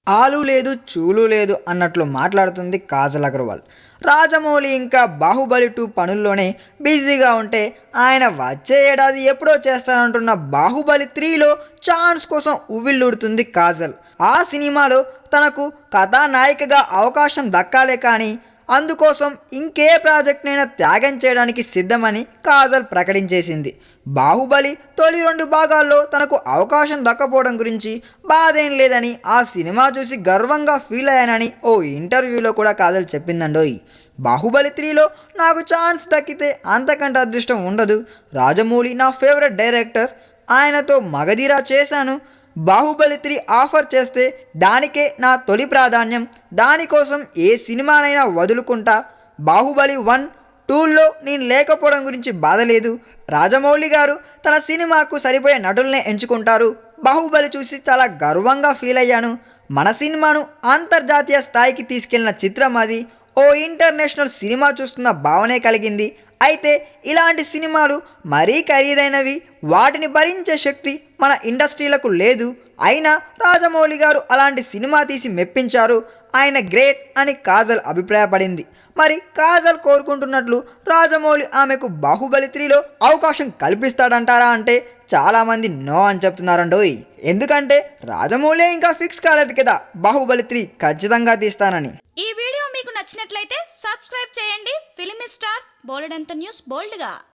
ఆలు లేదు చూలు లేదు అన్నట్లు మాట్లాడుతుంది కాజల్ అగర్వాల్. రాజమౌళి ఇంకా బాహుబలి 2 పనుల్లోనే బిజీగా ఉంటే ఆయన వచ్చే ఏడాది ఎప్పుడో చేస్తానంటున్న బాహుబలి 3లో ఛాన్స్ కోసం ఉవ్విళ్ళూడుతుంది కాజల్. ఆ సినిమాలో తనకు కథానాయికగా అవకాశం దక్కాలే కానీ అందుకోసం ఇంకే ప్రాజెక్ట్నైనా త్యాగం చేయడానికి సిద్ధమని కాజల్ ప్రకటించేసింది. బాహుబలి తొలి 2 భాగాల్లో తనకు అవకాశం దక్కపోవడం గురించి బాధేం లేదని, ఆ సినిమా చూసి గర్వంగా ఫీల్ అయ్యానని ఓ ఇంటర్వ్యూలో కూడా కాజల్ చెప్పిందండోయ్. బాహుబలి 3లో నాకు ఛాన్స్ దక్కితే అంతకంటే అదృష్టం ఉండదు. రాజమౌళి నా ఫేవరెట్ డైరెక్టర్, ఆయనతో మగధీర చేశాను. బాహుబలి 3 ఆఫర్ చేస్తే దానికే నా తొలి ప్రాధాన్యం. దానికోసం ఏ సినిమానైనా వదులుకుంటా. బాహుబలి 1, 2లో నేను లేకపోవడం గురించి బాధ లేదు. రాజమౌళి గారు తన సినిమాకు సరిపోయే నటుల్నే ఎంచుకుంటారు. బాహుబలి చూసి చాలా గర్వంగా ఫీల్ అయ్యాను. మన సినిమాను అంతర్జాతీయ స్థాయికి తీసుకెళ్లిన చిత్రం అది. ఓ ఇంటర్నేషనల్ సినిమా చూస్తున్న భావనే కలిగింది. అయితే ఇలాంటి సినిమాలు మరీ ఖరీదైనవి, వాటిని భరించే శక్తి మన ఇండస్ట్రీలకు లేదు. అయినా రాజమౌళి గారు అలాంటి సినిమా తీసి మెప్పించారు. ఆయన గ్రేట్ అని కాజల్ అభిప్రాయపడింది. మరి కాజల్ కోరుకుంటున్నట్లు రాజమౌళి ఆమెకు బాహుబలి 3లో అవకాశం కల్పిస్తాడంటారా అంటే చాలామంది నో అని చెప్తున్నారండోయ్. ఎందుకంటే రాజమౌళి ఇంకా ఫిక్స్ కాలేదు కదా బాహుబలి 3 ఖచ్చితంగా తీస్తానని. ఈ వీడియో మీకు నచ్చినట్లయితే సబ్స్క్రైబ్ చేయండి. ఫిలిమి స్టార్స్ బోలెడంత న్యూస్ బోల్డ్గా.